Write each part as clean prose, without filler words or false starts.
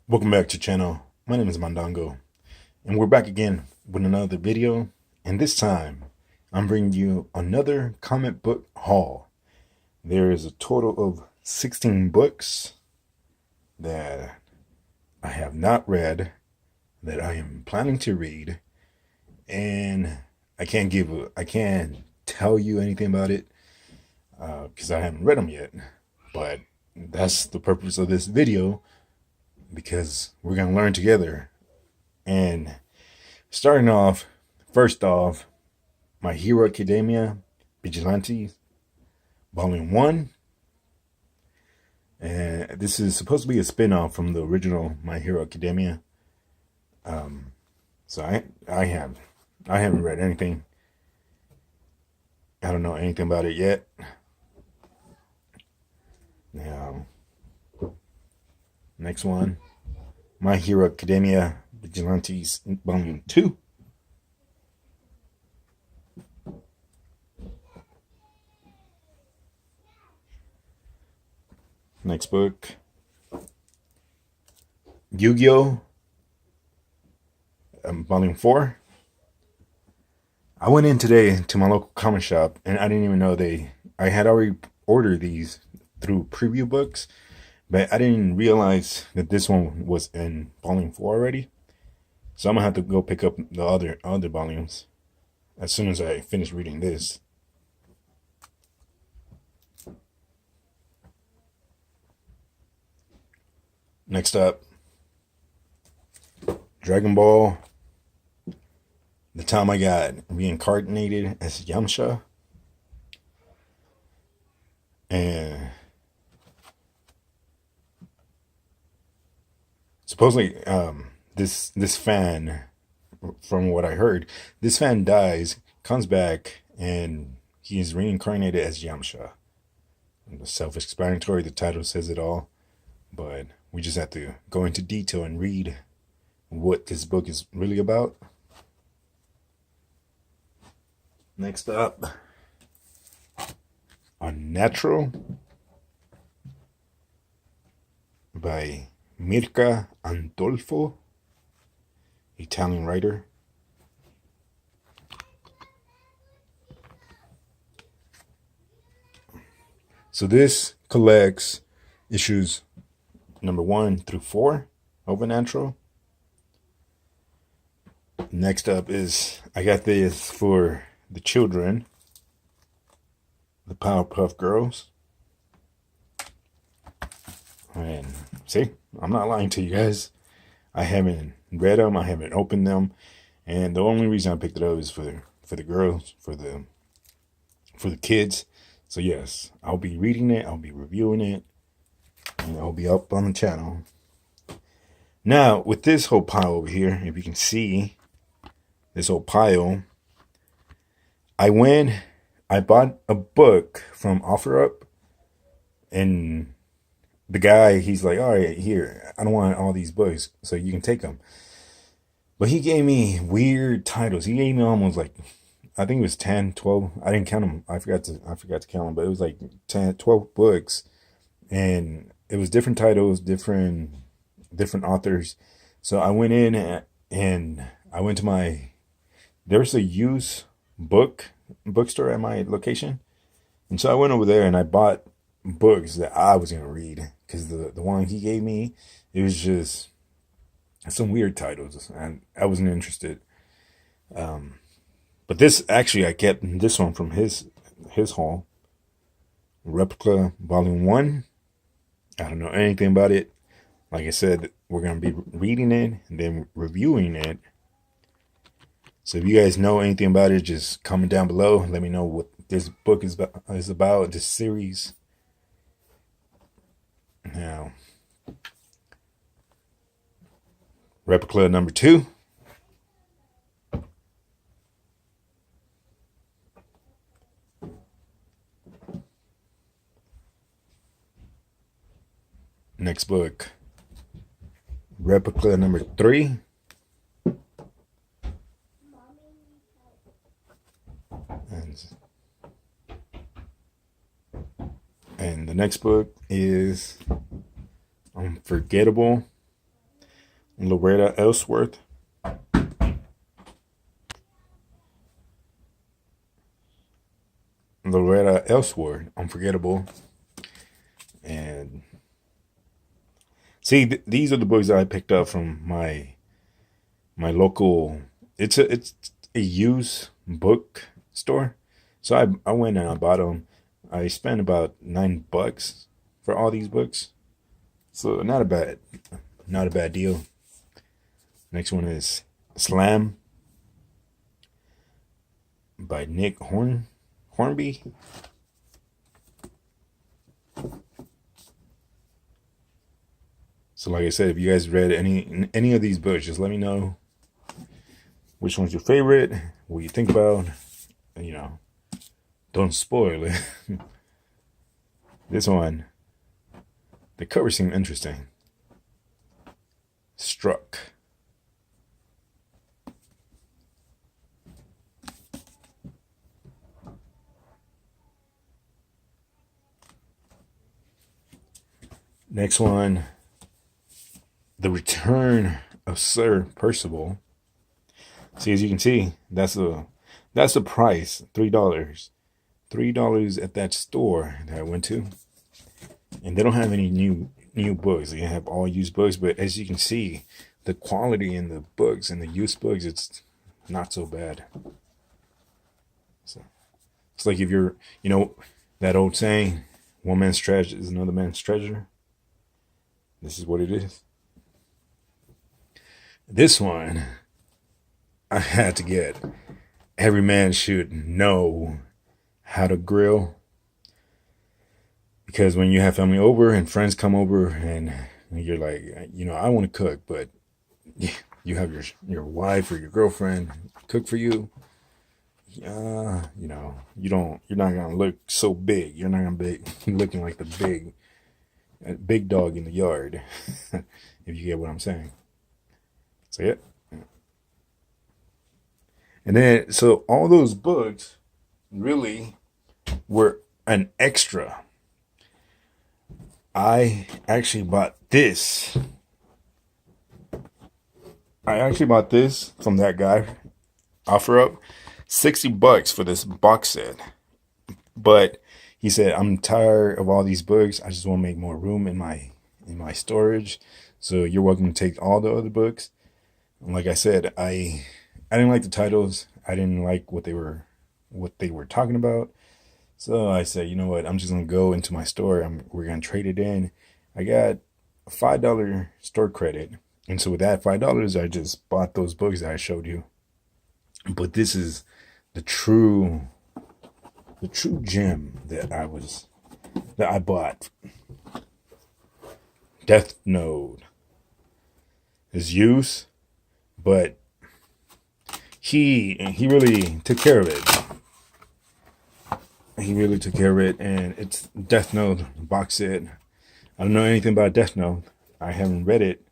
Welcome back to the channel. My name is Mandongo, and we're back again with another video. And this time, I'm bringing you another comic book haul. There is a total of 16 books that I have not read, that I am planning to read, and I can't tell you anything about it because I haven't read them yet. But that's the purpose of this video, because we're gonna learn together. And starting off, first off, My Hero Academia Vigilante Volume 1. And this is supposed to be a spin-off from the original My Hero Academia. So I haven't read anything. I don't know anything about it yet. Now, next one, My Hero Academia Vigilantes Volume 2. Next book, Yu-Gi-Oh! Volume 4. I went in today to my local comic shop, and I didn't even know I had already ordered these through preview books, but I didn't realize that this one was in Volume 4 already. So I'm gonna have to go pick up the other volumes as soon as I finish reading this. Next up, Dragon Ball. The time I got reincarnated as Yamcha. And supposedly, this fan, from what I heard, this fan dies, comes back, and he is reincarnated as Yamcha. Self-explanatory, the title says it all, but we just have to go into detail and read what this book is really about. Next up, Unnatural by Mirka Andolfo, Italian writer. So this collects issues number 1 through 4 of Unnatural. Next up is, I got this for the children, the Powerpuff Girls. And see, I'm not lying to you guys. I haven't read them, I haven't opened them, and the only reason I picked it up is for the girls, for the kids. So yes, I'll be reading it, I'll be reviewing it, and I'll be up on the channel. Now, with this whole pile over here, if you can see this whole pile, I bought a book from OfferUp, and the guy, he's like, all right, here, I don't want all these books, so you can take them. But he gave me weird titles. He gave me almost like, I think it was 10, 12. I didn't count them. I forgot to count them, but it was like 10, 12 books. And it was different titles, different authors. So I went in and I went to there's a used bookstore at my location. And so I went over there and I bought books that I was going to read, because the one he gave me, it was just some weird titles and I wasn't interested. But this, actually, I kept this one from his haul, Replica Volume 1. I don't know anything about it. Like I said, we're going to be reading it and then reviewing it. So if you guys know anything about it, just comment down below. Let me know what this book is about, this series. Now, Replica number 2. Next book, Replica number 3. And the next book is Unforgettable Loretta Ellsworth. Loretta Ellsworth, Unforgettable. And see, these are the books that I picked up from my local. It's a used book store, so I went and I bought them. I spent about $9 for all these books, so not a bad deal. Next one is Slam by Nick Hornby. So like I said, if you guys read any of these books, just let me know which one's your favorite, what you think about, and, don't spoil it. This one, the cover seemed interesting. Struck. Next one, The Return of Sir Percival. See, as you can see, that's the price, $3. $3 at that store that I went to. And they don't have any new books. They have all used books, but as you can see, the quality in the books and the used books, it's not so bad. So it's like if you're, that old saying, one man's treasure is another man's treasure. This is what it is. This one I had to get. Every man should know how to grill. Because when you have family over and friends come over and you're like, I want to cook, but you have your wife or your girlfriend cook for you. You're not gonna look so big. You're not gonna be looking like the big dog in the yard, if you get what I'm saying. So yeah. And then, so all those books really were an extra. I actually bought this. From that guy. Offer up $60 for this box set. But he said, I'm tired of all these books. I just want to make more room in my storage. So you're welcome to take all the other books. And like I said, I didn't like the titles. I didn't like what they were talking about. So I said, you know what? I'm just gonna go into my store. We're gonna trade it in. I got a $5 store credit, and so with that $5, I just bought those books that I showed you. But this is the true gem that I bought. Death Note is used, but he really took care of it. He really took care of it, and it's Death Note box set. I don't know anything about Death Note. I haven't read it,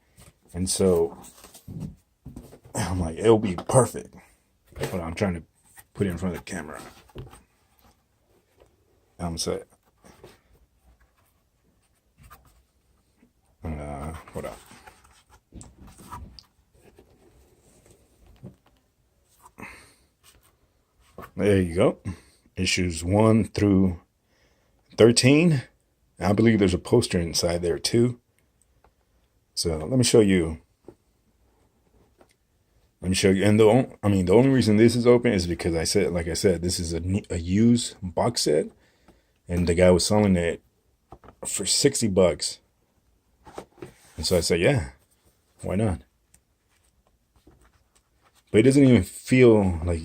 and so I'm like, it'll be perfect. But I'm trying to put it in front of the camera. I'm set. Hold up. There you go. Issues 1 through 13. I believe there's a poster inside there too. So let me show you. And the only reason this is open is because like I said, this is a used box set, and the guy was selling it for $60. And so I said, yeah, why not? But it doesn't even feel like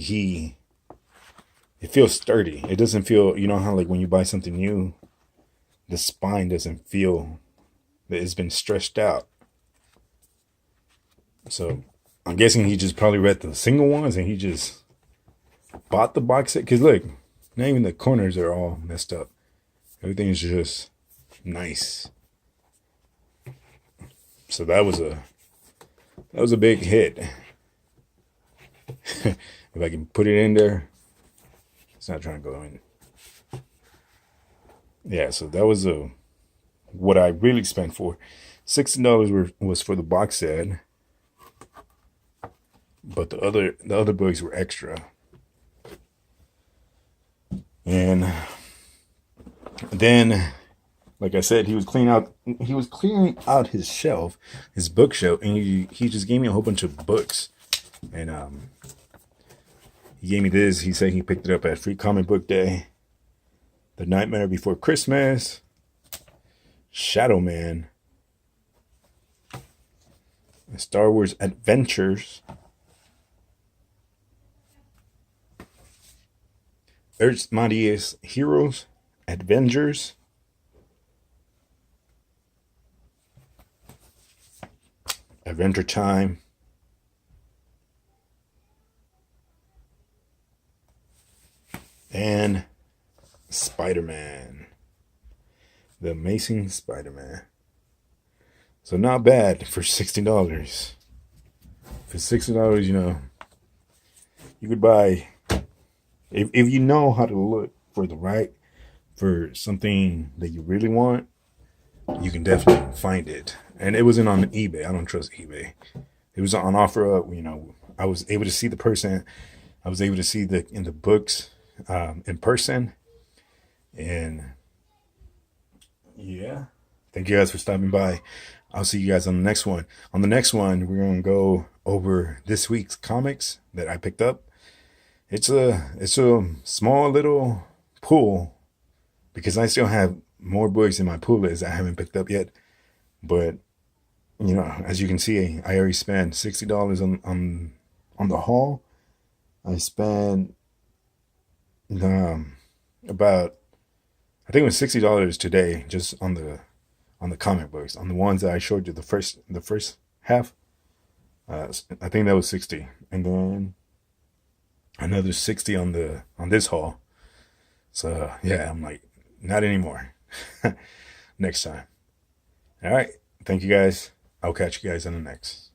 it feels sturdy. It doesn't feel, how like when you buy something new, the spine doesn't feel that it's been stretched out. So I'm guessing he just probably read the single ones and he just bought the box set. Because look, not even the corners are all messed up. Everything is just nice. So that was a big hit. If I can put it in there. It's not trying to go in. Yeah, so that was what I really spent for. $60 was for the box set. but the other books were extra. And then, like I said, he was clearing out his shelf, his bookshelf, and he just gave me a whole bunch of books. And he gave me this. He said he picked it up at Free Comic Book Day, The Nightmare Before Christmas, Shadow Man, Star Wars Adventures, Earth's Mightiest Heroes, Avengers, Adventure Time, and Spider-Man, The Amazing Spider-Man. So not bad for $60. For $60, you could buy, if you know how to look for something that you really want, you can definitely find it. And it wasn't on eBay. I don't trust eBay. It was on OfferUp. I was able to see the person. I was able to see in the books in person. And yeah, thank you guys for stopping by. I'll see you guys on the next one. On the next one, we're going to go over this week's comics that I picked up. It's a small little pool because I still have more books in my pool list I haven't picked up yet. But as you can see, I already spent $60 on the haul. I spent about, I think it was $60 today just on the comic books, on the ones that I showed you the first half. I think that was 60, and then another 60 on this haul. So yeah, I'm like, not anymore. Next time. All right, thank you guys. I'll catch you guys on the next.